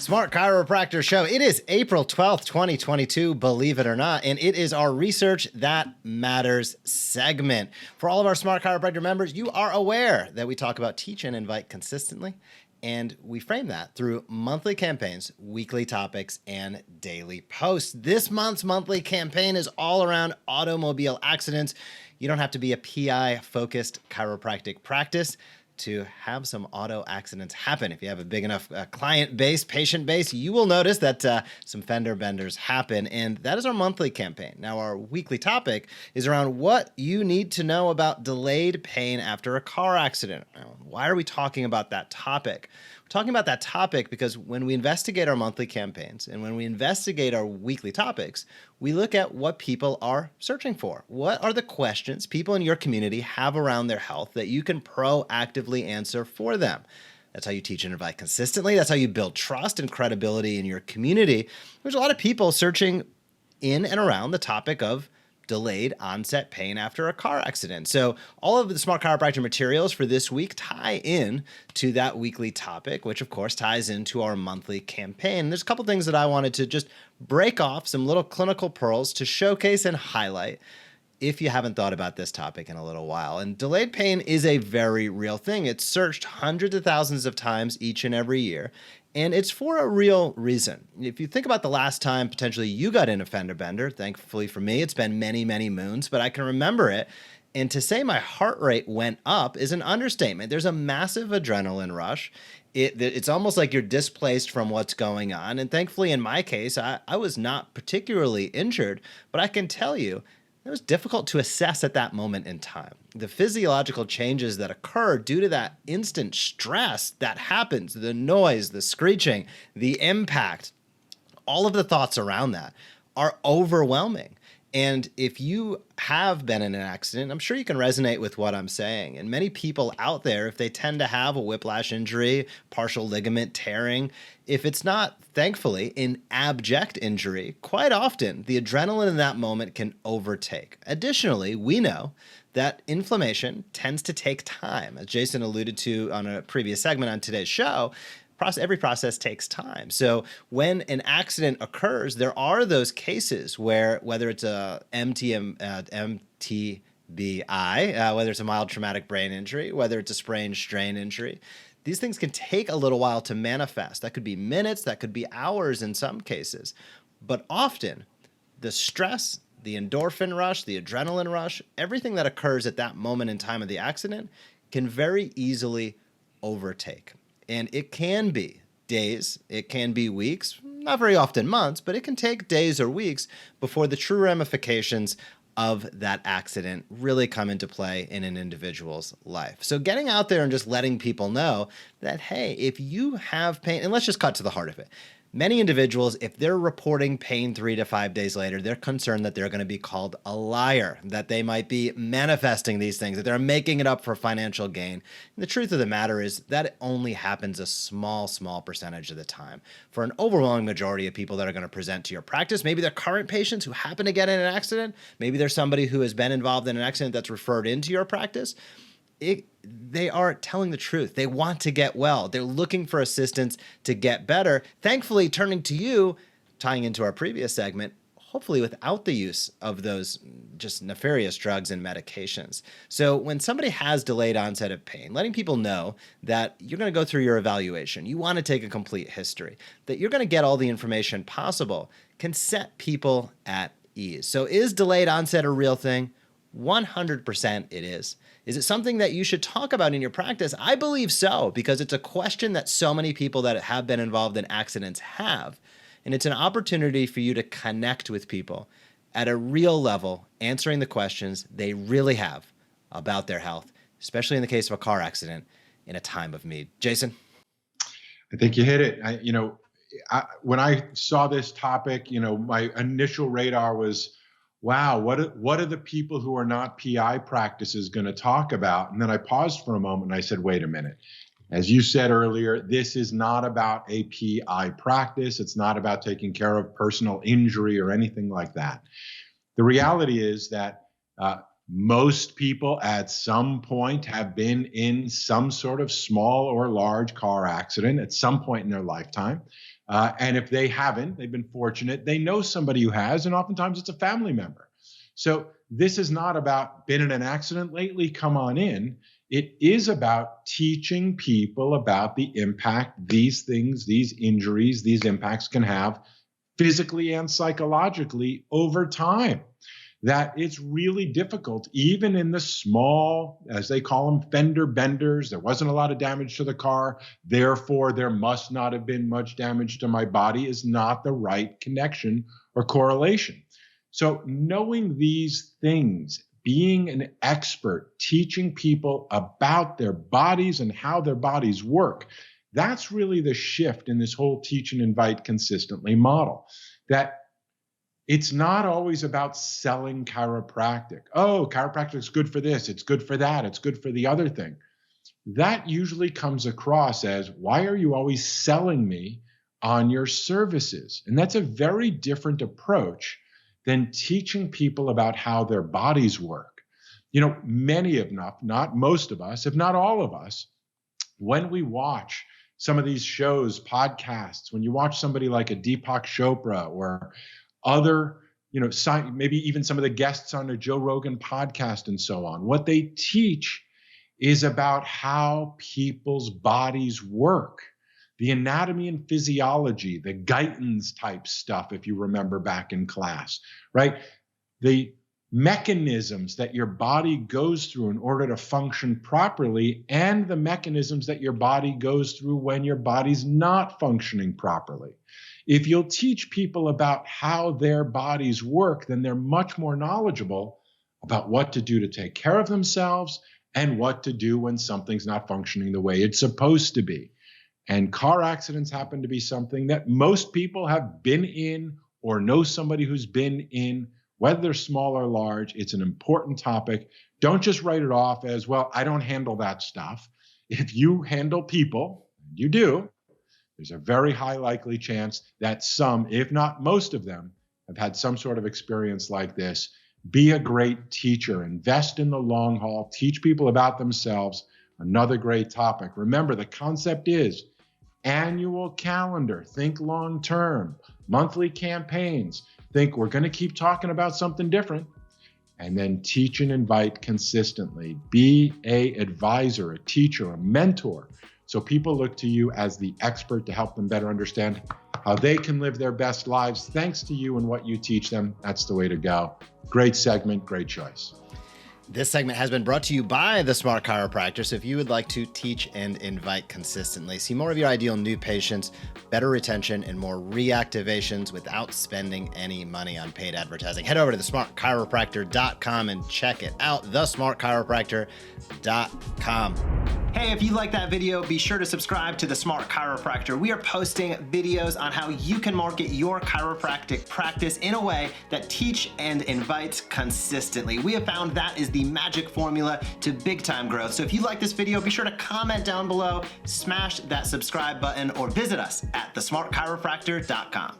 Smart Chiropractor Show. It is April 12th, 2022, believe it or not, and it is our Research That Matters segment. For all of our Smart Chiropractor members, you are aware that we talk about teach and invite consistently, and we frame that through monthly campaigns, weekly topics, and daily posts. This month's monthly campaign is all around automobile accidents. You don't have to be a PI-focused chiropractic practice to have some auto accidents happen. If you have a big enough client base, patient base, you will notice that some fender benders happen, and that is our monthly campaign. Now, our weekly topic is around what you need to know about delayed pain after a car accident. Now, why are we talking about that topic? We're talking about that topic because when we investigate our monthly campaigns and when we investigate our weekly topics, we look at what people are searching for. What are the questions people in your community have around their health that you can proactively answer for them? That's how you teach and invite consistently. That's how you build trust and credibility in your community. There's a lot of people searching in and around the topic of delayed onset pain after a car accident. So all of the Smart Chiropractor materials for this week tie in to that weekly topic, which of course ties into our monthly campaign. There's a couple things that I wanted to just break off, some little clinical pearls to showcase and highlight if you haven't thought about this topic in a little while. And delayed pain is a very real thing. It's searched hundreds of thousands of times each and every year. And it's for a real reason. If you think about the last time potentially you got in a fender bender, thankfully for me, it's been many, many moons, but I can remember it. And to say my heart rate went up is an understatement. There's a massive adrenaline rush. It's almost like you're displaced from what's going on. And thankfully, in my case, I was not particularly injured, but I can tell you, it was difficult to assess at that moment in time. The physiological changes that occur due to that instant stress that happens, the noise, the screeching, the impact, all of the thoughts around that are overwhelming. And if you have been in an accident, I'm sure you can resonate with what I'm saying. And many people out there, if they tend to have a whiplash injury, partial ligament tearing, if it's not, thankfully, an abject injury, quite often the adrenaline in that moment can overtake. Additionally, we know that inflammation tends to take time. As Jason alluded to on a previous segment on today's show, every process takes time. So when an accident occurs, there are those cases where whether it's a MTBI, whether it's a mild traumatic brain injury, whether it's a sprain strain injury, these things can take a little while to manifest. That could be minutes, that could be hours in some cases. But often the stress, the endorphin rush, the adrenaline rush, everything that occurs at that moment in time of the accident can very easily overtake. And it can be days, it can be weeks, not very often months, but it can take days or weeks before the true ramifications of that accident really come into play in an individual's life. So getting out there and just letting people know that, hey, if you have pain, and let's just cut to the heart of it. Many individuals, if they're reporting pain 3 to 5 days later, they're concerned that they're going to be called a liar, that they might be manifesting these things, that they're making it up for financial gain. And the truth of the matter is that it only happens a small percentage of the time. For an overwhelming majority of people that are going to present to your practice, maybe they're current patients who happen to get in an accident, maybe there's somebody who has been involved in an accident that's referred into your practice. They are telling the truth. They want to get well. They're looking for assistance to get better. Thankfully, turning to you, tying into our previous segment, hopefully without the use of those just nefarious drugs and medications. So when somebody has delayed onset of pain, letting people know that you're going to go through your evaluation, you want to take a complete history, that you're going to get all the information possible, can set people at ease. So is delayed onset a real thing? 100% it is. Is it something that you should talk about in your practice? I believe so, because it's a question that so many people that have been involved in accidents have. And it's an opportunity for you to connect with people at a real level, answering the questions they really have about their health, especially in the case of a car accident in a time of need. Jason? I think you hit it. When I saw this topic, my initial radar was, wow, what are the people who are not PI practices going to talk about? And then I paused for a moment and I said, wait a minute. As you said earlier, this is not about a PI practice. It's not about taking care of personal injury or anything like that. The reality is that most people at some point have been in some sort of small or large car accident at some point in their lifetime. And if they haven't, they've been fortunate, they know somebody who has, and oftentimes it's a family member. So this is not about been in an accident lately, come on in. It is about teaching people about the impact these things, these injuries, these impacts can have physically and psychologically over time. That it's really difficult, even in the small, as they call them, fender benders. There wasn't a lot of damage to the car, therefore there must not have been much damage to my body, is not the right connection or correlation. So knowing these things, being an expert, teaching people about their bodies and how their bodies work, that's really the shift in this whole teach and invite consistently model. That it's not always about selling chiropractic. Oh, chiropractic is good for this, it's good for that, it's good for the other thing. That usually comes across as, why are you always selling me on your services? And that's a very different approach than teaching people about how their bodies work. You know, many of not most of us, if not all of us, when we watch some of these shows, podcasts, when you watch somebody like a Deepak Chopra or other, maybe even some of the guests on a Joe Rogan podcast and so on, what they teach is about how people's bodies work, the anatomy and physiology, the Guyton's type stuff, if you remember back in class, right? The mechanisms that your body goes through in order to function properly, and the mechanisms that your body goes through when your body's not functioning properly. If you'll teach people about how their bodies work, then they're much more knowledgeable about what to do to take care of themselves and what to do when something's not functioning the way it's supposed to be. And car accidents happen to be something that most people have been in or know somebody who's been in, whether they're small or large. It's an important topic. Don't just write it off as, well, I don't handle that stuff. If you handle people, you do, there's a very high likely chance that some, if not most of them, have had some sort of experience like this. Be a great teacher. Invest in the long haul. Teach people about themselves. Another great topic. Remember, the concept is annual calendar. Think long term. Monthly campaigns. Think we're going to keep talking about something different. And then teach and invite consistently. Be an advisor, a teacher, a mentor. So people look to you as the expert to help them better understand how they can live their best lives thanks to you and what you teach them. That's the way to go. Great segment, great choice. This segment has been brought to you by the Smart Chiropractor. So if you would like to teach and invite consistently, see more of your ideal new patients, better retention, and more reactivations without spending any money on paid advertising, head over to thesmartchiropractor.com and check it out, thesmartchiropractor.com. Hey, if you like that video, be sure to subscribe to the Smart Chiropractor. We are posting videos on how you can market your chiropractic practice in a way that teach and invites consistently. We have found that is the magic formula to big time growth. So if you like this video, be sure to comment down below, smash that subscribe button, or visit us at thesmartchiropractor.com.